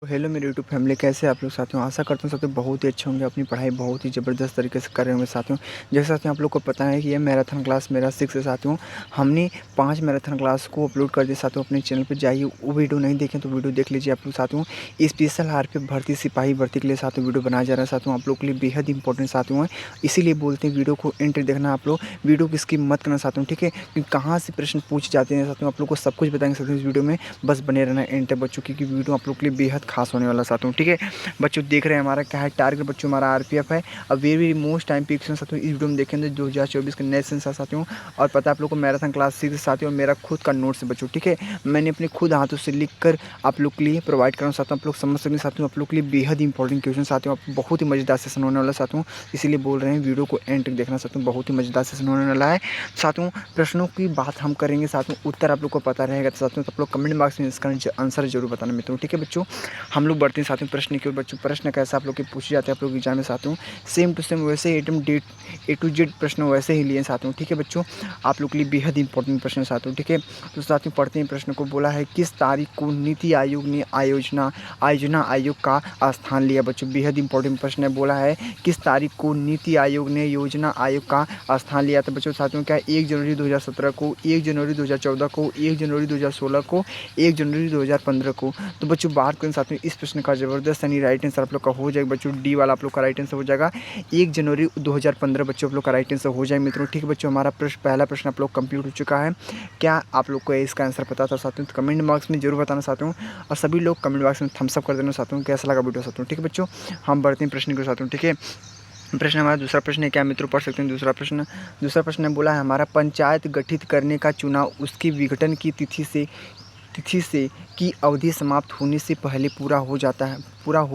Hello मेरे YouTube family, कैसे आप लोग साथियों। आशा करता हूँ साथियों बहुत ही अच्छे होंगे, अपनी पढ़ाई बहुत ही ज़बरदस्त तरीके से कर रहे होंगे साथियों। जैसे साथियों आप लोग को पता है कि ये मैराथन क्लास मेरा 6 है साथियों। हमने 5 मैराथन क्लास को अपलोड कर दिया साथियों अपने चैनल पे। जाइए वो वीडियो नहीं देखें तो वीडियो देख लीजिए आप लोग साथियों। स्पेशल आरपीएफ भर्ती सिपाही भर्ती के लिए साथियों वीडियो बनाया जा रहा है साथियों, आप लोग के लिए बेहद इंपॉर्टेंट साथियों है। इसीलिए बोलते हैं वीडियो को एंड तक देखना आप लोग, वीडियो की स्किप मत करना साथियों, ठीक है। क्योंकि कहाँ से प्रश्न पूछ जाते हैं साथियों, आप लोग को सब कुछ बताएंगे साथियों इस वीडियो में। बस बने रहना एंड तक बच्चों, क्योंकि वीडियो आप लोग के लिए बेहद खास होने वाला साथियों, ठीक है। बच्चों देख रहे हैं हमारा क्या है टारगेट बच्चों, हमारा आरपीएफ है। अब वेरी मोस्ट टाइम पिक्स साथियों इस वीडियो में देखेंगे 2024 के नए सेंसर साथियों। और पता है आप लोग को मैराथन क्लास 6 साथियों, मेरा खुद का नोट्स है बच्चों, ठीक है। मैंने अपने खुद हाथों से लिख कर आप लोग के लिए प्रोवाइड कर रहा हूँ साथियों, आप लोग समझ सकते हैं साथियों। आप लोग के लिए बेहद इंपॉर्टेंट क्वेश्चन साथियों, आप बहुत ही मजेदार सेशन होने वाला साथियों। इसीलिए बोल रहे हैं वीडियो को एंड तक देखना साथियों, बहुत ही मजेदार सेशन होने वाला है साथियों। प्रश्नों की बात हम करेंगे साथियों, उत्तर आप लोग को पता रहेगा तो साथियों, तो आप लोग कमेंट बॉक्स में इसका आंसर जरूर बताना मित्रों, ठीक है बच्चों। हम लोग बढ़ते हैं साथियों प्रश्न की ओर बच्चों। प्रश्न कैसा आप लोग के पूछे जाते हैं आप लोग एग्जाम में साथियों, सेम टू सेम वैसे ही ए टू जेड प्रश्न वैसे ही लिए साथियों, ठीक है बच्चों। आप लोग के लिए बेहद इंपॉर्टेंट प्रश्न साथियों, ठीक है। तो साथियों पढ़ते हैं प्रश्न को। बोला है किस तारीख को नीति आयोग ने आयोजना आयोजना आयोग का स्थान लिया बच्चों, बेहद इंपॉर्टेंट प्रश्न है। बोला है किस तारीख को नीति आयोग ने योजना आयोग का स्थान लिया था बच्चों साथियों, क्या 1 जनवरी 2017 को, 1 जनवरी 2014 को, 1 जनवरी 2016 को, 1 जनवरी 2015 को। तो बच्चों बात करें साथियों इस प्रश्न का, जबरदस्त यानी राइट आंसर आप लोग का हो जाएगा बच्चों, डी वाला आप लोग का राइट आंसर हो जाएगा। 1 जनवरी 2015 बच्चों आप लोग का राइट आंसर हो जाए मित्रों, ठीक है बच्चों। हमारा पहला प्रश्न आप लोग कंप्लीट हो चुका है। क्या आप लोग को इसका आंसर पता था साथियों, तो कमेंट बॉक्स में जरूर बताना चाहता हूँ। और सभी लोग कमेंट बॉक्स में थम्स अप कर देना चाहता हूँ, कैसा लगा वीडियो साथियों, ठीक है बच्चों। हम बढ़ते हैं प्रश्न के साथ, ठीक है। प्रश्न हमारा दूसरा प्रश्न है, क्या मित्रों पढ़ सकते हैं दूसरा प्रश्न ने बोला है हमारा पंचायत गठित करने का चुनाव उसकी विघटन की तिथि से की अवधि समाप्त होने से पहले पूरा हो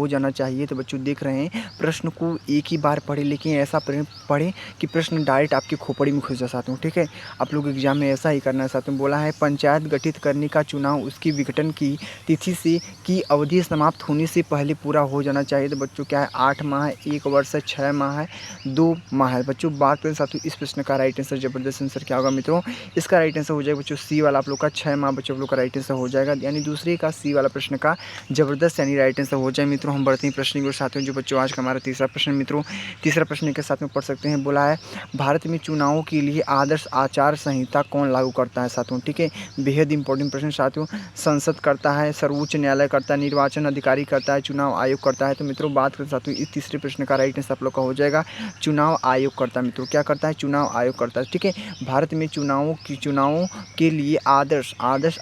जाना चाहिए। तो बच्चों देख रहे हैं प्रश्न को एक ही बार पढ़े, लेकिन ऐसा पढ़ें कि प्रश्न डायरेक्ट आपकी खोपड़ी में घुस जा सकते हो, ठीक है। आप लोग एग्जाम में ऐसा ही करना चाहते हैं। बोला है पंचायत गठित करने का चुनाव उसकी विघटन की तिथि से की अवधि समाप्त होने से पहले पूरा हो जाना चाहिए। तो बच्चों क्या है 8 माह है, 1 वर्ष है, 6 माह है, 2 माह है बच्चों। बात करें साथियों इस प्रश्न का राइट आंसर, जबरदस्त आंसर क्या होगा मित्रों, इसका राइट आंसर हो जाएगा बच्चों सी वाला आप लोग का 6 माह बच्चों आप लोग का राइट आंसर हो जाएगा, यानी दूसरे का सी वाला प्रश्न का जबरदस्त यानी राइट आंसर हो जाए मित्रों। हम बढ़ते हैं प्रश्न के साथियों, जो बच्चों आज का हमारा तीसरा प्रश्न मित्रों, तीसरा प्रश्न के साथ में पढ़ सकते हैं। बोला है भारत में चुनावों के लिए आदर्श आचार संहिता कौन लागू करता है साथियों, ठीक है। बेहद इंपॉर्टेंट प्रश्न साथियों। संसद करता है, सर्वोच्च न्यायालय करता है, निर्वाचन अधिकारी करता है, चुनाव आयोग करता है। तो मित्रों बात करें साथियों इस तीसरे प्रश्न का राइट आंसर आप लोग का हो जाएगा चुनाव आयोग करता है मित्रों, क्या करता है, चुनाव आयोग करता है, ठीक है। भारत में चुनावों के लिए आदर्श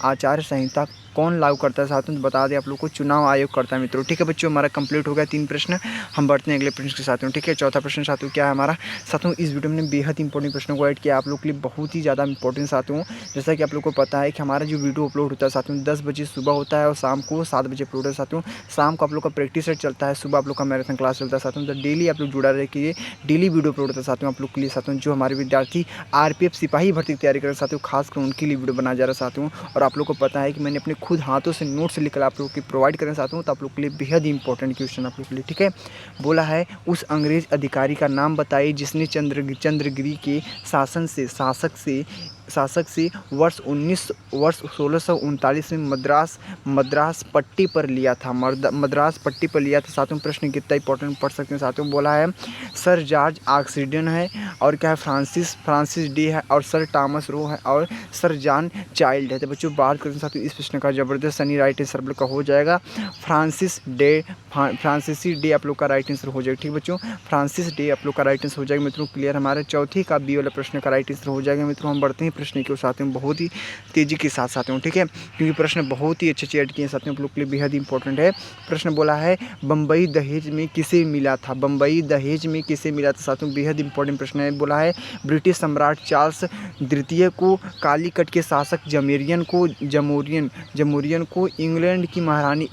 आचार संहिता कौन लागू करता है साथियों, तो बता दें आप लोग को चुनाव आयोग करता है मित्रों, ठीक है बच्चों। हमारा कंप्लीट हो गया 3 प्रश्न। हम बढ़ते हैं अगले प्रश्न के साथियों, ठीक है। चौथा प्रश्न साथियों क्या है हमारा साथियों, इस वीडियो में बेहद इंपॉर्टेंट प्रश्नों को ऐड किया आप लोग के लिए, बहुत ही ज़्यादा इंपॉर्टेंट साथियों। जैसा कि आप लोग को पता है कि हमारा जो वीडियो अपलोड होता है साथियों 10 बजे सुबह होता है और शाम को 7 बजे अपलोड होता है साथियों। शाम को आप लोग का प्रैक्टिस सेट चलता है, सुबह आप लोग का मैराथन क्लास चलता है साथियों। तो डेली आप लोग जुड़ा रहिए, डेली वीडियो अपलोड होता है साथियों आप लोग के लिए साथियों। जो हमारे विद्यार्थी आरपीएफ सिपाही भर्ती की तैयारी कर रहे हैं साथियों, खासकर उनके लिए वीडियो बनाया जा रहा है साथियों। और आप लोग को पता है कि मैंने अपने खुद हाथों से नोट्स लिखकर आप लोगों की प्रोवाइड करना चाहता हूँ, तो आप लोग के लिए बेहद इंपॉर्टेंट क्वेश्चन आप लोग के लिए, ठीक है। बोला है उस अंग्रेज अधिकारी का नाम बताइए जिसने चंद्रगिरी के शासक से वर्ष 1639 में मद्रास पट्टी पर लिया था, मद्रास पट्टी पर लिया था साथियों। प्रश्न कितना इंपॉर्टेंट पढ़ सकते हैं साथियों। बोला है सर जॉर्ज ऑक्सीजन है, और क्या है फ्रांसिस डे है, और सर टॉमस रो है, और सर जॉन चाइल्ड है। तो बच्चों बात करते हैं साथियों इस प्रश्न का, जबरदस्त सनी राइट आंसर आप लोग का हो जाएगा फ्रांसिस डे आप लोग का राइट आंसर हो जाएगा, ठीक बच्चों। फ्रांसिस डे आप लोग का राइट आंसर हो जाएगा मित्रों, क्लियर। हमारे चौथी का बी वाला प्रश्न का राइट आंसर हो जाएगा मित्रों। हम बढ़ते हैं प्रश्न के साथ में बहुत ही तेजी के साथ साथियों, ठीक है, क्योंकि प्रश्न बहुत ही अच्छे ऐड किए हैं साथियों आप लोग के लिए, बेहद इंपॉर्टेंट है प्रश्न। बोला है बम्बई दहेज में किसे मिला था, बम्बई दहेज में किसे मिला था साथियों, बेहद इंपॉर्टेंट प्रश्न है। बोला है ब्रिटिश सम्राट चार्ल्स द्वितीय को, कालीकट के शासक जमोरियन को, इंग्लैंड की महारानी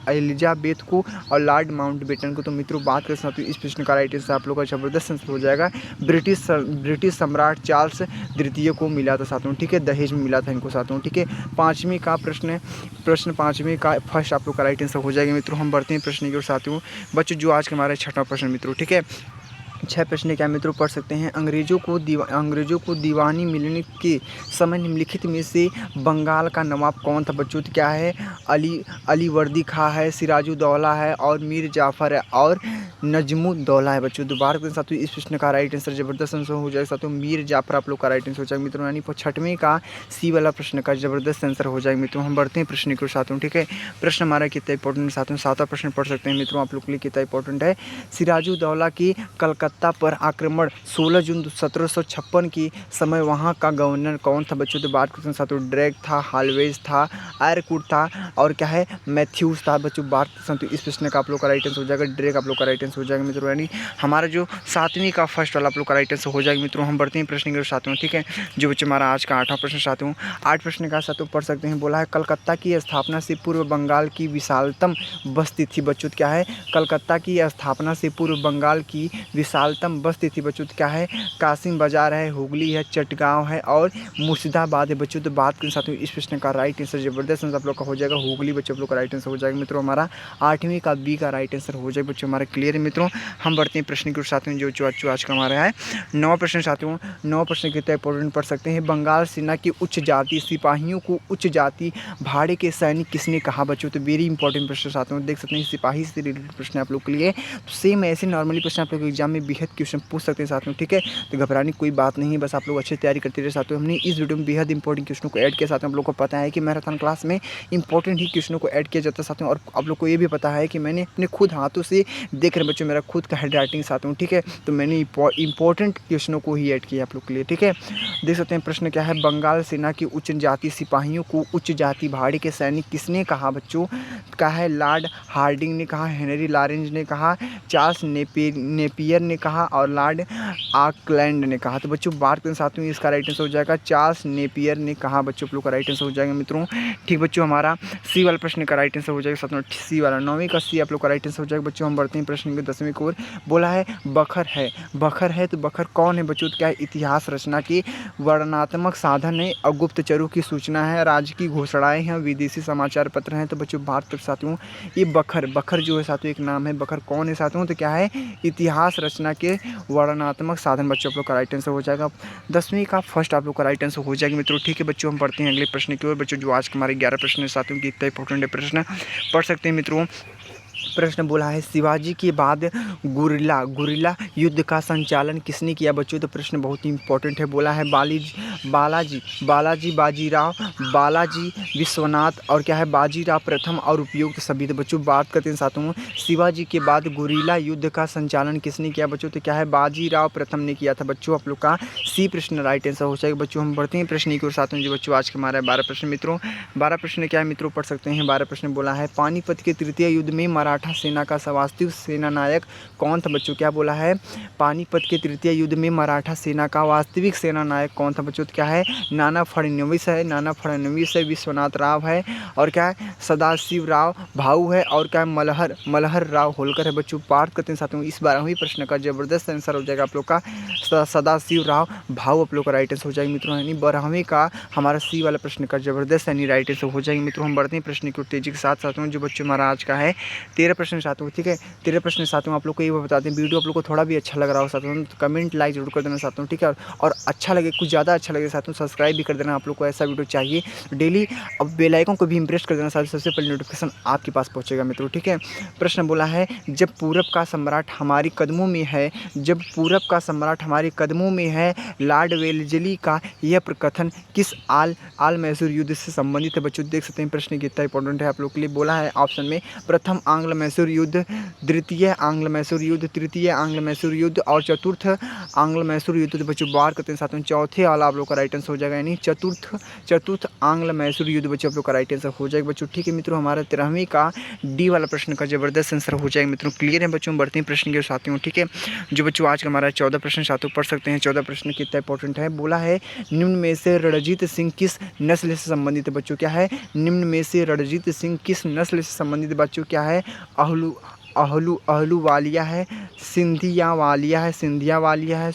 एलिजाबेथ को, और लॉर्ड माउंटबेटन को। तो मित्रों बात कर सकते हो इस प्रश्न का राइट आंसर आप लोग का जबरदस्त आंसर हो जाएगा ब्रिटिश सम्राट चार्ल्स द्वितीय को मिला था साथियों, ठीक है, दहेज में मिला था इनको साथियों, ठीक है। पाँचवीं का प्रश्न पाँचवीं का फर्स्ट आप लोग का राइट आंसर हो जाएगा मित्रों। हम बढ़ते हैं प्रश्न की ओर साथियों बच्चों, जो आज का हमारा छठवां प्रश्न मित्रों, ठीक है। 6 प्रश्न क्या मित्रों पढ़ सकते हैं। अंग्रेज़ों को दीवानी मिलने के समय निम्नलिखित में से बंगाल का नवाब कौन था बच्चों? तो क्या है, अलीवर्दी खां है, सिराजुद्दौला है और मीर जाफ़र है और नजमुद्दौला है बच्चों। दोबारा के साथ इस प्रश्न का राइट आंसर ज़बरदस्त आंसर हो जाएगा साथियों, मीर जाफ़र आप लोग का राइट आंसर हो जाएगा मित्रों। यानी 6वें का सी वाला प्रश्न का ज़बरदस्त आंसर हो जाएगा मित्रों। हम बढ़ते हैं प्रश्न के साथियों, ठीक है। प्रश्न हमारा कितना इंपॉर्टेंट साथियों, 7वां प्रश्न पढ़ सकते हैं मित्रों, आप लोग के लिए कितना इंपॉर्टेंट है। सिराजुद्दौला की कलकत्ता पर आक्रमण 16 जून 1756 की समय वहाँ का गवर्नर कौन था बच्चों? तो बात करते हैं साथियों, ड्रेक था, हालवेज था, आयरकुट था और क्या है, मैथ्यूज था बच्चों। बात करते हैं इस प्रश्न का आप लोग का राइट आंसर हो जाएगा, ड्रेक आप लोग का राइट आंसर हो जाएगा मित्रों। यानी हमारा जो 7वीं का फर्स्ट वाला आप लोग का राइट आंसर हो जाएगा मित्रों। हम बढ़ते हैं प्रश्न के साथियों, ठीक है। जो बच्चों हमारा आज का 8वां प्रश्न साथियों, 8 प्रश्न का साथियों पढ़ सकते हैं। बोला है कलकत्ता की स्थापना से पूर्व बंगाल की विशालतम बस्ती थी बच्चों। क्या है, कलकत्ता की स्थापना से पूर्व बंगाल की विशालतम बस्ती थी बच्चों। क्या है, कासिम बाजार है, हुगली है, चटगांव है और मुर्शिदाबाद है बच्चों। तो बात करें साथियों इस प्रश्न का राइट आंसर ज़बरदस्त आंसर आप लोग का हो जाएगा, हुगली बच्चों आप लोग का राइट आंसर हो जाएगा मित्रों। हमारा 8वीं का बी का राइट आंसर हो जाएगा बच्चों, हमारा क्लियर है मित्रों। हम बढ़ते हैं प्रश्न के साथियों, जो आज का हमारा है 9वां प्रश्न साथियों। 9वां प्रश्न कितना इंपॉर्टेंट पढ़ सकते हैं। बंगाल सेना की उच्च जाति सिपाहियों को उच्च जाति भाड़े के सैनिक किसने कहा बच्चों? तो वेरी इंपॉर्टेंट प्रश्न साथियों, देख सकते हैं सिपाही से रिलेटेड प्रश्न आप लोग के लिए। तो सेम ऐसे नॉर्मली प्रश्न आप लोग एग्जाम में बेहद क्वेश्चन पूछ सकते हैं साथियों, ठीक है। तो घबराने की कोई बात नहीं है, बस आप लोग अच्छी तैयारी करते रहे साथियों। हमने इस वीडियो में बेहद इंपॉर्टेंट क्वेश्चनों को ऐड किया साथियों। आप लोग को पता है कि मैराथन क्लास में इंपॉर्टेंट ही क्वेश्चनों को ऐड किया जाता है साथियों। और आप लोग को ये भी पता है कि मैंने अपने खुद हाथों से देख रहे बच्चों, मेरा खुद का हैंड राइटिंग साथियों, ठीक है। तो मैंने इंपॉर्टेंट क्वेश्चनों को ही ऐड किया आप लोग के लिए, ठीक है। देख सकते हैं प्रश्न क्या है, बंगाल सेना की उच्च जाति सिपाहियों को उच्च जाति भाड़े के सैनिक किसने कहा बच्चों? क्या है, लॉर्ड हार्डिंग ने कहा, हेनरी लॉरेंस ने कहा, चार्ल्स नेपियर ने कहा और लॉर्ड ऑकलैंड ने कहा। तो बच्चों बात करें साथियों इसका राइट आंसर हो जाएगा चार्ल्स नेपियर ने कहा बच्चों, आप लोग का राइट आंसर हो जाएगा मित्रों। ठीक बच्चों, हमारा सी वाला प्रश्न का राइट आंसर हो जाएगा साथियों, सी वाला 9वीं का सी आप लोग का राइट आंसर हो जाएगा बच्चों। हम बढ़ते हैं प्रश्न के 10वीं की ओर। बोला है बखर है, बखर है तो बखर कौन है बच्चों? तो क्या है, इतिहास रचना की वर्णनात्मक साधन है और गुप्तचरों की सूचना है, राज्य की घोषणाएं हैं, विदेशी समाचार पत्र हैं। तो बच्चों बात कर साथियों ये बखर जो है साथियों एक नाम है, बखर कौन है साथियों? तो क्या है, इतिहास रचना के वर्णनात्मक साधन बच्चों आप लोग का राइट आंसर हो जाएगा। 10वीं का फर्स्ट आप लोग का राइट आंसर हो जाएगा मित्रों, ठीक है बच्चों। हम पढ़ते हैं अगले प्रश्न की ओर बच्चों, जो आज के हमारे 11 प्रश्न है साथियों की इतना इंपॉर्टेंट है प्रश्न पढ़ सकते हैं मित्रों। प्रश्न बोला है शिवाजी के बाद गुरिल्ला युद्ध का संचालन किसने किया बच्चों? तो प्रश्न बहुत ही इंपॉर्टेंट है। बोला है बालाजी बाजीराव, बालाजी विश्वनाथ और क्या है, बाजीराव प्रथम और उपयुक्त सभी। तो बच्चों बात करते हैं साथियों शिवाजी के बाद गुरिल्ला युद्ध का संचालन किसने किया बच्चों? तो क्या है, बाजीराव प्रथम ने किया था बच्चों, आप लोग का सी प्रश्न राइट आंसर हो जाएगा बच्चों। हम बढ़ते हैं प्रश्न की ओर साथियों, जो बच्चों आज के हमारा 12 प्रश्न मित्रों। 12 प्रश्न क्या है मित्रों पढ़ सकते हैं। 12 प्रश्न बोला है पानीपत के तृतीय युद्ध में मराठा सेना का वास्तविक सेनानायक कौन था बच्चों? क्या बोला है, पानीपत के तृतीय युद्ध में मराठा सेना का वास्तविक सेनानायक कौन था बच्चों? तो क्या है, नाना फडणवीस है, विश्वनाथ राव है और क्या है, सदाशिव राव भाऊ है और क्या है, मल्हर राव होलकर है बच्चों। बात करते हैं साथियों इस 12वीं प्रश्न का ज़बरदस्त आंसर हो जाएगा आप लोग का सदाशिव राव भाऊ आप लोग का राइट आंसर हो जाएगा मित्रों। यानी 12वीं का हमारा सी वाला प्रश्न का ज़बरदस्त यानी राइट आंसर हो जाएंगे मित्रों। हम बढ़ते हैं प्रश्न की तेजी के साथ साथियों, जो बच्चों हमारा आज का है 13 प्रश्न साथियों, ठीक है। 13 प्रश्न साथियों आप लोग को ये बताते हैं, वीडियो आप लोग को थोड़ा भी अच्छा लग रहा हो साथियों तो कमेंट लाइक जरूर कर देना साथियों, ठीक है। और अच्छा लगे, कुछ ज़्यादा अच्छा लगे साथियों सब्सक्राइब भी कर देना, आप लोग को ऐसा वीडियो चाहिए डेली। अब बेल आइकन को भी इंप्रेस कर देना साथियों, सबसे पहले नोटिफिकेशन आपके पास पहुँचेगा मित्रों, ठीक है। प्रश्न बोला है जब पूरब का सम्राट हमारे कदमों में है, जब पूरब का सम्राट हमारे कदमों में है, लॉर्ड वेलेस्ली का यह प्रकथन किस आल मैसूर युद्ध से संबंधित है बच्चों? देख सकते हैं प्रश्न कितना इंपॉर्टेंट है आप लोग के लिए। बोला है ऑप्शन में प्रथम आंग्ल मैसूर युद्ध, द्वितीय आंग्ल मैसूर युद्ध, तृतीय आंग्ल मैसूर युद्ध और चतुर्थ आंग्ल मैसूर युद्ध। तो बच्चों बार करते हैं साथियों चौथे वाला आप लोग का राइट आंसर हो जाएगा, यानी चतुर्थ आंग्ल मैसूर युद्ध बच्चों आप लोग का राइट आंसर हो जाएगा बच्चों, ठीक है मित्रों। हमारा 13वीं का डी वाला प्रश्न का जबरदस्त आंसर हो जाएगा मित्रों, क्लियर है बच्चों। बढ़ते हैं प्रश्न के साथियों, ठीक है। जो बच्चों आज का हमारा 14 प्रश्न साथियों पढ़ सकते हैं। 14 प्रश्न कितना इंपॉर्टेंट है। बोला है निम्न में से रणजीत सिंह किस नस्ल से संबंधित है बच्चों? क्या है, निम्न में से रणजीत सिंह किस नस्ल से संबंधित बच्चों? क्या है, अहलूवालिया है, सिंधिया वालिया है,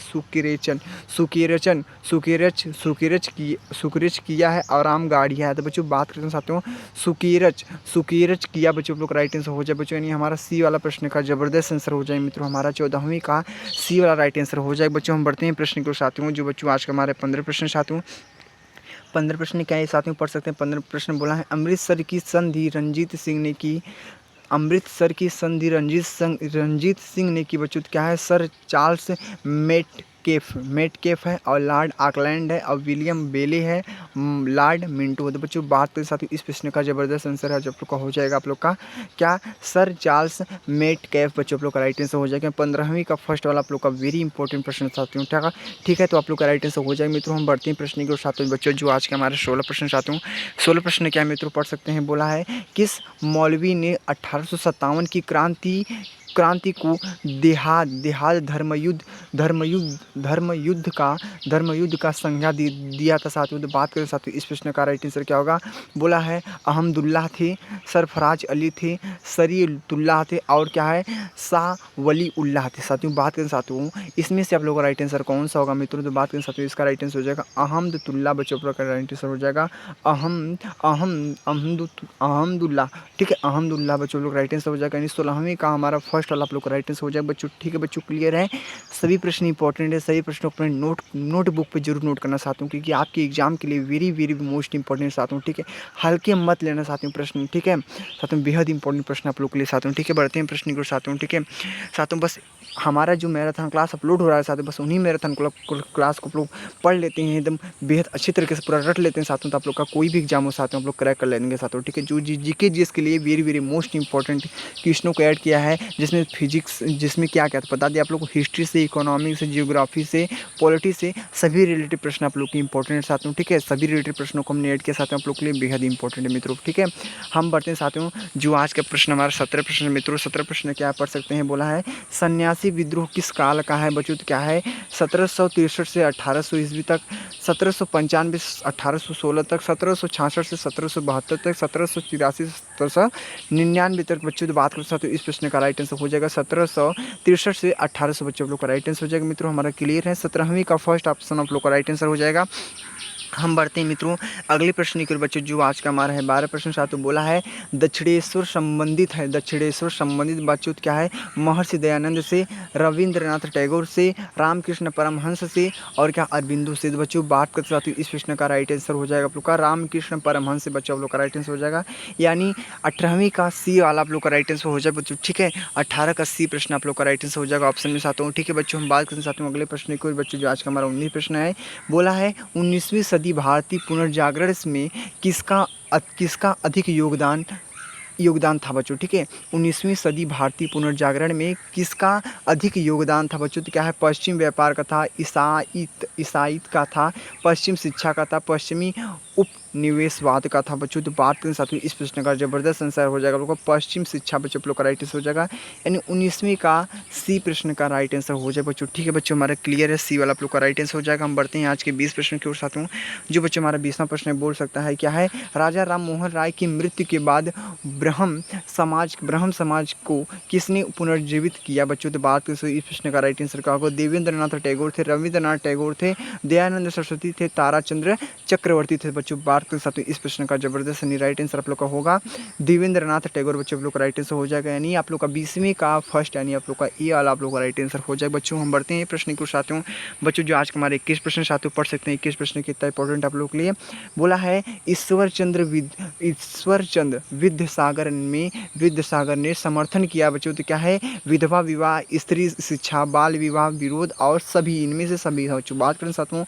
सुकेरच किया है और रामगाड़िया है। तो बच्चों बात करते हैं साथियों सुकेरच किया बच्चों आप लोग राइट आंसर हो जाए बच्चों, यानी हमारा सी वाला प्रश्न का जबरदस्त आंसर हो जाए मित्रों, हमारा 14वीं का सी वाला राइट आंसर हो जाए बच्चों। हम बढ़ते हैं प्रश्न को साथियों, जो बच्चों आज का हमारे 15 प्रश्न साथियों। 15 प्रश्न क्या है साथियों, पढ़ सकते हैं। 15 प्रश्न बोला है, अमृतसर की संधि रणजीत सिंह ने की। अमृतसर की संधि रणजीत सिंह ने की बच्चों, क्या है, सर चार्ल्स मेटकेफ है और लॉर्ड ऑकलैंड है और विलियम बेले है, लॉर्ड मिंटो है। तो बच्चों बात के साथ इस प्रश्न का जबरदस्त आंसर है, जब लोग का हो जाएगा आप लोग का क्या, सर चार्ल्स मेटकेफ बच्चों आप लोग का राइट आंसर हो जाएगा। 15वीं का फर्स्ट वाला आप लोग का वेरी इंपॉर्टेंट प्रश्न साथियों, ठीक है। तो आप लोग का राइट आंसर हो जाएगा मित्रों। हम बढ़ते हैं प्रश्न के साथ बच्चों, जो आज के हमारे 16 प्रश्न साथियों। 16 प्रश्न क्या मित्रों पढ़ सकते हैं, बोला है किस मौलवी ने 1857 की क्रांति को देहात धर्मयुद्ध का संज्ञा दिया था साथियों। तो बात करें साथियों इस प्रश्न का राइट आंसर क्या होगा, बोला है अहमदुल्लाह थे, सरफराज अली थे, सरीउल्लाह थे और क्या है, शाह वली उल्लाह थे साथियों। बात करें साथियों इसमें से आप लोगों का राइट आंसर कौन सा होगा मित्रों, तो बात करें साथियों इसका राइट आंसर हो जाएगा अहमदुल्लाह बच्चों का राइट आंसर हो जाएगा अहमदुल्लाह, ठीक है, अहमदुल्लाह बच्चों लोग राइट आंसर हो जाएगा। यानी 16वीं का हमारा फर्स्ट वाला आप लोग का राइट आंसर हो जाएगा बच्चों, ठीक है बच्चों। क्लियर है, सभी प्रश्न इंपॉर्टेंट है, सभी प्रश्नों को अपने नोटबुक पे जरूर नोट करना चाहता हूँ, क्योंकि आपके एग्जाम के लिए वेरी मोस्ट इंपॉर्टेंट चाहता हूँ, ठीक है। हल्के मत लेना चाहती हूँ प्रश्न, ठीक है साथियों, बेहद इंपॉर्टेंट प्रश्न आप लोग के लिए चाहता हूँ, ठीक है। बढ़ते हैं प्रश्न को साथियों, ठीक है साथियों। बस हमारा जो मैराथन क्लास अपलोड हो रहा है साथियों, बस उन्हीं मैराथन क्लास को आप लोग पढ़ लेते हैं, एकदम बेहद अच्छी तरीके से पूरा रट लेते हैं साथियों, तो आप लोग का कोई भी एग्जाम हो साथियों आप लोग क्रैक कर लेंगे साथियों, ठीक है। जो जीके जीएस के लिए वेरी मोस्ट इंपॉर्टेंट क्वेश्चनों को ऐड किया है, जिसमें फिजिक्स, जिसमें क्या क्या बता दिया आप लोग को, हिस्ट्री से, इकोनॉमिक्स से, जियोग्राफी से, पॉलिटी से, सभी रिलेटेड प्रश्न आप लोग के इंपॉर्टेंट साथियों, ठीक है। सभी रिलेटेड प्रश्नों को हमने ऐड किया साथियों आप लोग के लिए, बेहद इंपॉर्टेंट है मित्रों, ठीक है। हम बढ़ते हैं साथियों, जो आज का प्रश्न हमारा 17 प्रश्न मित्रों। 17 प्रश्न क्या पढ़ सकते हैं, बोला है सन्यासी विद्रोह किस काल का है बच्चों, तो क्या है, 1763 से 1800 ईस्वी तक, 1795 से 1816 तक, 1766 से 1772 तक, 1783 से 1799 तक बच्चों। तो बात करते हैं इस प्रश्न का राइट आंसर हो जाएगा 1763 से 1800 बच्चों आप लोग का राइट आंसर हो जाएगा मित्रों, हमारा क्लियर है। 17वीं का फर्स्ट ऑप्शन आप लोग का राइट आंसर हो जाएगा। हम बढ़ते हैं मित्रों अगले प्रश्न की ओर बच्चों, जो आज का हमारा है 12 प्रश्न साथियों। बोला है दक्षिणेश्वर संबंधित बच्चों क्या है, महर्षि दयानंद से, रविंद्रनाथ टैगोर से, रामकृष्ण परमहंस से और क्या, अरबिंदो से। बच्चों बात करते साथियों इस प्रश्न का राइट आंसर हो जाएगा आप लोग का रामकृष्ण परमहंस से बच्चों आप लोग का राइट आंसर हो जाएगा, यानी 18वीं का सी वाला आप लोग का राइट आंसर हो जाए बच्चों, ठीक है। 18 का सी प्रश्न आप लोग का राइट आंसर हो जाएगा ऑप्शन में साथियों, ठीक है बच्चों। हम बात करते साथियों अगले प्रश्न की ओर बच्चों, जो आज का हमारा 19 प्रश्न है। बोला है 19वीं सदी भारतीय पुनर्जागरण में किसका अधिक योगदान था बच्चों, ठीक है। 19वीं सदी भारतीय पुनर्जागरण में किसका अधिक योगदान था बच्चों, तो क्या है, पश्चिम व्यापार का था, ईसाईत का था, पश्चिम शिक्षा का था, पश्चिमी उपनिवेशवाद का था बच्चों। तो बात करें साथियों इस प्रश्न का जबरदस्त आंसर हो जाएगा लोगों का पश्चिम शिक्षा बच्चों लोग का राइट आंसर हो जाएगा, यानी 19वीं का सी प्रश्न का राइट आंसर हो जाए बच्चों, ठीक है बच्चों। हमारा क्लियर है, सी वाला आप लोग का राइट आंसर हो जाएगा। हम बढ़ते हैं आज के 20 प्रश्न की ओर साथियों, जो बच्चों हमारा 20वां प्रश्न बोल सकता है क्या है, राजा राम मोहन राय की मृत्यु के बाद ब्रह्म समाज को किसने पुनर्जीवित किया बच्चों। तो बात करें इस प्रश्न का राइट आंसर क्या होगा, देवेंद्रनाथ टैगोर थे, रविंद्रनाथ टैगोर थे, दयानंद सरस्वती थे, ताराचंद्र चक्रवर्ती थे बच्चों। बात करें साथियों इस प्रश्न का जबरदस्त राइट आंसर आप लोग का होगा देवेंद्रनाथ टैगोर बच्चों आप लोग का राइट आंसर हो जाएगा, यानी आप लोग का 20वीं का फर्स्ट, यानी आप लोग का ए वाला आप लोग का राइट आंसर हो जाएगा बच्चों। हम बढ़ते हैं प्रश्न को साथियों, बच्चों जो आज के हमारे 21 प्रश्न साथियों पढ़ सकते हैं। 21 प्रश्न कितना इंपॉर्टेंट आप लोग के लिए, बोला है ईश्वर चंद्र विद्यासागर ने समर्थन किया बच्चों, तो क्या है, विधवा विवाह, स्त्री शिक्षा, बाल विवाह विरोध और सभी, इनमें से सभी बच्चों। बात करें साथियों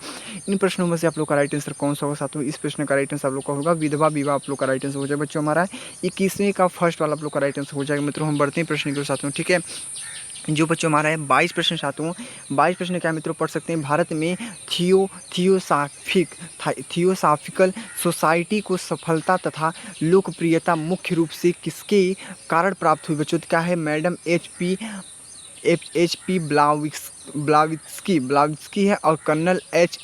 इन प्रश्नों में से आप लोग का राइट आंसर कौन सा होगा साथियों, इस प्रश्न का राइट आंसर आप लोग का होगा विधवा विवाह आप लोग का राइट आंसर हो जाएगा बच्चों। हमारा 21वीं का फर्स्ट वाला आप लोग का राइट आंसर हो जाएगा मित्रों। हम बढ़ते हैं प्रश्न के साथियों, ठीक है, जो बच्चों हमारा है 22 प्रश्न साथियों। 22 प्रश्न क्या मित्रों पढ़ सकते हैं, भारत में थियोसाफिकल सोसाइटी को सफलता तथा लोकप्रियता मुख्य रूप से किसके कारण प्राप्त हुई बच्चों, क्या है, मैडम एच पी ब्लावित्स्की है और कर्नल एच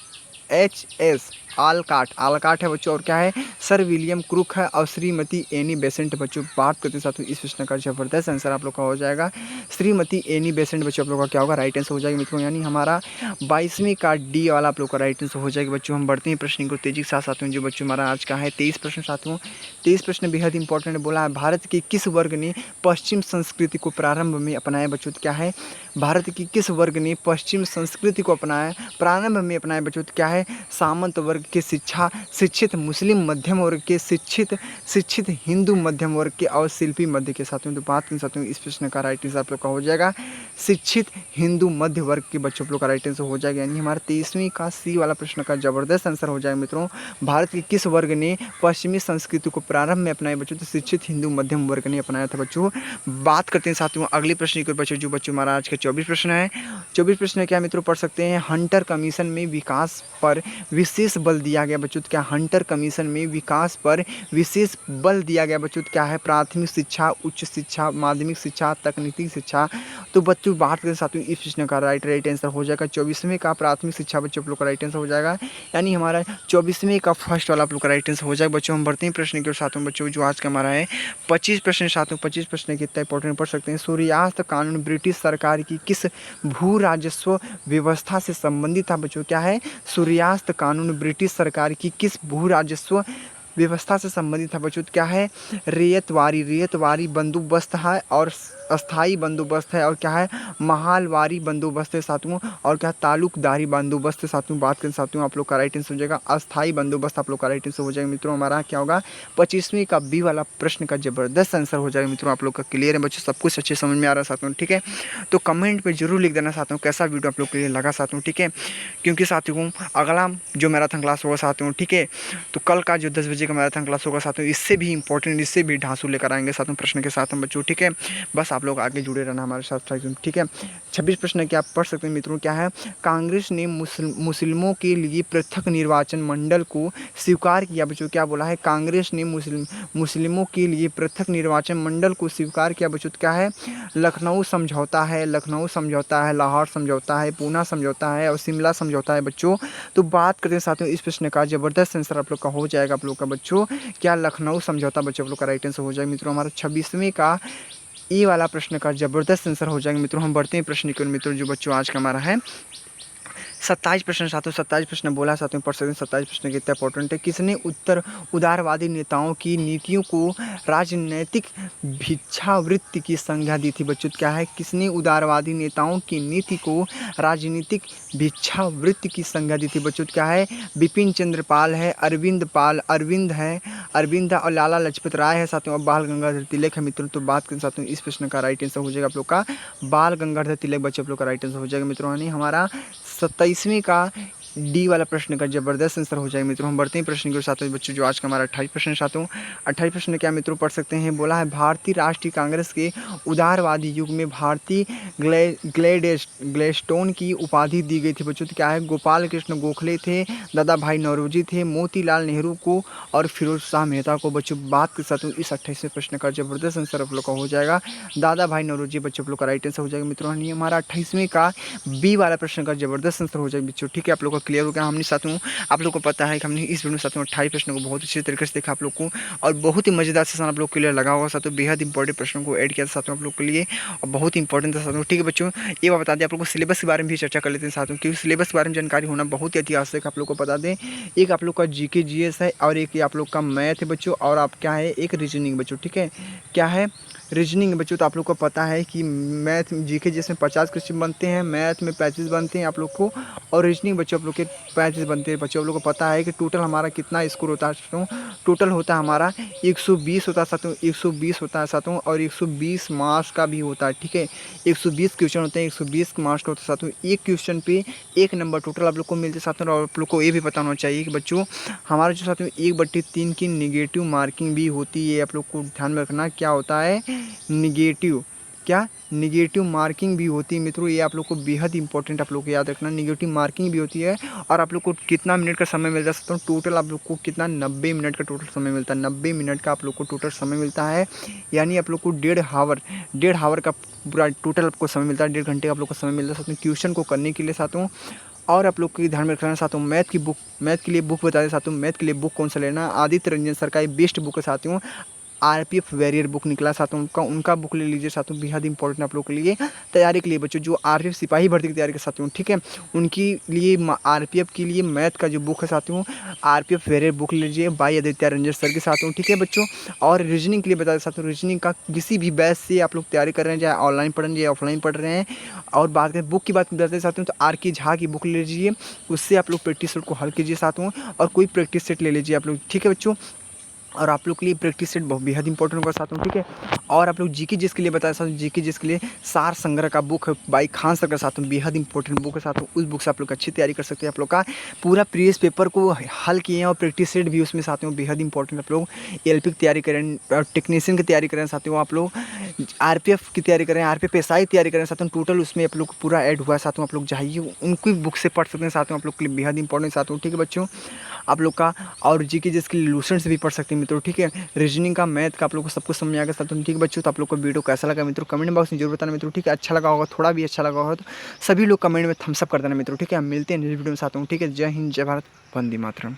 एस आलकाट है बच्चों, और क्या है सर विलियम क्रुक है, और श्रीमती एनी बेसेंट बच्चों। बात करते हैं साथियों इस प्रश्न का जबरदस्त आंसर आप लोग का हो जाएगा श्रीमती एनी बेसेंट बच्चों। आप लोग का क्या होगा राइट आंसर हो जाएगा मित्रों, यानी हमारा 22वीं का डी वाला आप लोग का राइट आंसर हो जाएगा बच्चों। हम बढ़ते हैं प्रश्न को तेजी के साथ साथियों, जो बच्चों हमारा आज का है 23 प्रश्न साथियों। 23 प्रश्न बेहद इंपॉर्टेंट बोला है, भारत के किस वर्ग ने पश्चिम संस्कृति को प्रारंभ में अपनाया बच्चों। क्या है भारत की किस वर्ग ने पश्चिम संस्कृति को अपनाया, प्रारंभ में अपनाया बच्चों। क्या है सामंत वर्ग के शिक्षित मुस्लिम मध्यम वर्ग के शिक्षित हिंदू मध्यम वर्ग के और शिल्पी मध्य के साथियों। तो बात करें साथियों इस प्रश्न का राइट आंसर आप लोग का हो जाएगा शिक्षित हिंदू मध्य वर्ग के बच्चों लोग का राइट आंसर हो जाएगा, यानी हमारा 23वीं का सी वाला प्रश्न का जबरदस्त आंसर हो जाएगा मित्रों। भारत के किस वर्ग ने पश्चिमी संस्कृति को प्रारंभ में अपनाया बच्चों, तो शिक्षित हिंदू मध्यम वर्ग ने अपनाया था बच्चों। बात करते हैं साथियों अगले प्रश्न के बच्चों, जो बच्चों हमारा आज का 24 प्रश्न है। 24 प्रश्न क्या मित्रों पढ़ सकते हैं, हंटर कमीशन में विकास पर विशेष बल दिया गया बच्चों। क्या हंटर कमीशन में विकास पर विशेष बल दिया गया बच्चों। क्या है प्राथमिक शिक्षा, उच्च शिक्षा, माध्यमिक शिक्षा, तकनीकी शिक्षा। तो बच्चों बात करें साथियों इस प्रश्न का राइट आंसर हो जाएगा 24वीं का प्राथमिक शिक्षा बच्चों आप लोग का राइट आंसर हो जाएगा, यानी हमारा 24वीं का फर्स्ट वाला आप लोग का राइट आंसर हो जाएगा बच्चों। हम बढ़ते हैं प्रश्न के साथियों बच्चों, जो आज का हमारा है 25 प्रश्न साथियों। 25 प्रश्न कितना इंपॉर्टेंट पढ़ सकते हैं, सूर्यास्त कानून ब्रिटिश सरकार की किस भू राजस्व व्यवस्था से संबंधित था बच्चों। क्या है सूर्यास्त कानून ब्रिटिश सरकार की किस भू राजस्व व्यवस्था से संबंधित था बच्चों। क्या है रेतवारी बंदोबस्त है और अस्थाई बंदोबस्त है, और क्या है महालवारी बंदोबस्त है साथियों, और क्या तालुकदारी बंदोबस्त है साथियों। बात करें साथियों आप लोग का राइट आंसर हो जाएगा अस्थाई बंदोबस्त आप लोग का राइट आंसर हो जाएगा मित्रों। हमारा क्या होगा 25वीं का बी वाला प्रश्न का जबरदस्त आंसर हो जाएगा मित्रों। आप लोग का क्लियर है बच्चों, सब कुछ अच्छे समझ में आ रहा है साथियों, ठीक है। तो कमेंट पे जरूर लिख देना साथियों कैसा वीडियो आप लोग के लिए लगा साथियों, ठीक है। क्योंकि साथियों अगला जो मैराथन क्लास होगा साथियों, ठीक है, तो कल का जो 10 बजे का मैराथन क्लास होगा साथियों, इससे भी इंपॉर्टेंट, इससे भी ढांसू लेकर आएंगे साथियों प्रश्न के साथ हम बच्चों, ठीक है। बस आप लोग आगे जुड़े रहना हमारे साथ साथियों, ठीक है। 26 प्रश्न क्या आप पढ़ सकते हैं मित्रों। क्या है कांग्रेस ने मुस्लिमों के लिए पृथक निर्वाचन मंडल को स्वीकार किया बच्चों। क्या बोला है कांग्रेस ने मुस्लिमों के लिए पृथक निर्वाचन मंडल को स्वीकार किया बच्चों। क्या है लखनऊ समझौता है, लाहौर समझौता है, पूना समझौता है, और शिमला समझौता है बच्चों। तो बात करते हैं साथियों इस प्रश्न का जबरदस्त आंसर आप लोग का हो जाएगा आप लोग का बच्चों, क्या लखनऊ समझौता बच्चों आप लोग का राइट आंसर हो जाएगा मित्रों। हमारा 26वीं का ई वाला प्रश्न का जबरदस्त आंसर हो जाएगा मित्रों। हम बढ़ते हैं प्रश्न की ओर मित्रों, जो बच्चों आज का हमारा है 27 प्रश्न साथियों। 27 प्रश्न बोला साथियों पढ़ सकते हैं। 27 प्रश्न कितना इंपॉर्टेंट है, किसने उदारवादी नेताओं की नीतियों को राजनैतिक भिक्षावृत्ति की संज्ञा दी थी बच्चों। क्या है किसने उदारवादी नेताओं की नीति को राजनीतिक भिक्षावृत्ति की संज्ञा दी थी बच्चों। क्या है बिपिन चंद्र पाल है, अरविंद और लाला लाजपत राय है साथियों, और बाल गंगाधर तिलक है मित्रों। तो बात करें साथियों इस प्रश्न का राइट आंसर हो जाएगा आप लोग का बाल गंगाधर तिलक बच्चों आप लोग का राइट आंसर हो जाएगा मित्रों, यानी हमारा 27वीं का डी वाला प्रश्न का जबरदस्त आंसर हो जाएगा मित्रों। हम बढ़ते हैं प्रश्न के साथ बच्चों, जो आज का हमारा 28 प्रश्न साथियों। 28 प्रश्न क्या मित्रों पढ़ सकते हैं, बोला है भारतीय राष्ट्रीय कांग्रेस के उदारवादी युग में भारतीय ग्लैडस्टोन की उपाधि दी गई थी बच्चों। तो क्या है गोपाल कृष्ण गोखले थे, दादा भाई नौरोजी थे, मोतीलाल नेहरू को और फिरोज शाह मेहता को बच्चों। बात के साथ इस 28वें प्रश्न का जबरदस्त आंसर आप लोग का हो जाएगा दादा भाई नौरोजी बच्चों आप लोग का राइट आंसर हो जाएगा मित्रों। हमारा 28वें का बी वाला प्रश्न का जबरदस्त आंसर हो जाएगा बच्चों, ठीक है। आप लोग का क्लियर हो गया। हमने साथियों आप लोग को पता है कि हमने इस वीडियो में साथियों 28 प्रश्नों को बहुत अच्छे तरीके से देखा आप लोग को, और बहुत ही मजेदार सेशन आप लोग के लिए लगा होगा साथियों। बेहद इंपॉर्टेंट प्रश्नों को ऐड किया था साथियों आप लोग के लिए, और बहुत इंपॉर्टेंट था साथियों, ठीक है बच्चों। ये बात बता दें आप लोग को सिलेबस के बारे में भी चर्चा कर लेते हैं साथियों, क्योंकि सिलेबस के बारे में जानकारी होना बहुत ही ऐतिहासिक आप लोग को बता दें। एक आप लोग का जीके जीएस है, और एक आप लोग का मैथ है बच्चों, और आप क्या है एक रीजनिंग बच्चों, ठीक है। क्या है रीजनिंग बच्चों, तो आप लोग को पता है कि मैथ जीके जिसमें 50 क्वेश्चन बनते हैं, मैथ में 35 बनते हैं आप लोग को, और रीजनिंग बच्चों आप लोग के 35 बनते हैं बच्चों। आप लोग को पता है कि टोटल हमारा कितना स्कोर होता है, टोटल होता है हमारा 120 होता है साथियों, 120 होता है साथियों, और 120 मार्क्स का भी होता है, ठीक है। 120 क्वेश्चन होते हैं, 120 मार्क्स का होता है साथियों। एक क्वेश्चन पे 1 नंबर टोटल आप लोग को मिलते साथियों। और आप लोग को ये भी पता होना चाहिए कि बच्चों हमारा जो साथियों 1/3 की निगेटिव मार्किंग भी होती है, आप लोग को ध्यान में रखना क्या होता है निगेटिव मार्किंग भी होती है मित्रों। ये आप लोग को बेहद इंपॉर्टेंट आप लोग को याद रखना, निगेटिव मार्किंग भी होती है। और आप लोग को कितना मिनट का समय मिलता है तो टोटल आप लोग को कितना 90 मिनट का टोटल समय मिलता है, 90 मिनट का आप लोग को टोटल समय मिलता है, यानी आप लोग को 1.5 आवर का पूरा टोटल आपको समय मिलता है, 1.5 घंटे का आप लोग को समय मिलता है साथियों क्वेश्चन को करने के लिए साथियों। और आप लोग को ध्यान में रखना साथियों, मैथ के लिए बुक बता दें साथियों, मैथ के लिए बुक कौन सा लेना है। आदित्य रंजन सर का ये बेस्ट बुक है साथियों। आरपीएफ वॉरियर बुक निकला साथियों, उनका बुक ले लीजिए साथियों, बेहद इंपॉर्टेंट आप लोग के लिए तैयारी के लिए बच्चों, जो आरपीएफ सिपाही भर्ती की तैयारी कर साथियों, ठीक है, उनकी लिए आरपीएफ के लिए मैथ का जो बुक है साथियों, आरपीएफ वॉरियर बुक ले लीजिए बाई आदित्य रंजन सर के साथियों, ठीक है बच्चों। और रीजनिंग के लिए बता दें साथियों, रीजनिंग का किसी भी बैच से आप लोग तैयारी कर रहे हैं, चाहे ऑनलाइन पढ़ रहे हैं या ऑफलाइन पढ़ रहे हैं। और बात करें बुक की, बात करते हैं साथियों, तो आर के झा की बुक ले लीजिए, उससे आप लोग प्रैक्टिस सेट को हल कीजिए साथियों। और कोई प्रैक्टिस सेट ले लीजिए आप लोग, ठीक है बच्चों। और आप लोग के लिए प्रैक्टिस सेट बहुत बेहद इंपॉर्टेंट होगा साथियों, ठीक है। और आप लोग जीके जिस के लिए बताया साथियों, जीके जिस के लिए सार संग्रह का बुक है बाई खान सर का साथियों, बेहद इंपॉर्टेंट बुक है साथियों। उस बुक से आप लोग अच्छी तैयारी कर सकते हैं। आप लोग का पूरा प्रीवियस पेपर को हल किए हैं और प्रैक्टिस सेट भी उसमें साथियों बेहद इंपॉर्टेंट। आप लोग एलपी की तैयारी करें और टेक्नीशियन की तैयारी करें साथियों, आप लोग आरपीएफ की तैयारी करें, आरपीएफ एसआई तैयारी करें साथियों, टोटल उसमें आप लोग पूरा ऐड हुआ है साथियों। आप लोग जाइए उनकी बुक से पढ़ सकते हैं साथियों, आप लोग के लिए बेहद इंपॉर्टेंट साथियों, ठीक है बच्चों। आप लोग का और जीके जिसके लूसेंट्स भी पढ़ सकते हैं मित्रों, ठीक है। रीजनिंग का, मैथ का आप लोग को सब कुछ समझ आ गया साथियों, ठीक है बच्चों। तो आप लोग को वीडियो कैसा लगा मित्रों, कमेंट बॉक्स में जरूर बताना मित्रों, ठीक है। अच्छा लगा होगा, थोड़ा भी अच्छा लगा होगा तो सभी लोग कमेंट में थम्स अप कर देना मित्रों, ठीक है। हम मिलते हैं नेक्स्ट वीडियो में साथियों, ठीक है। जय हिंद, जय भारत, वंदे मातरम।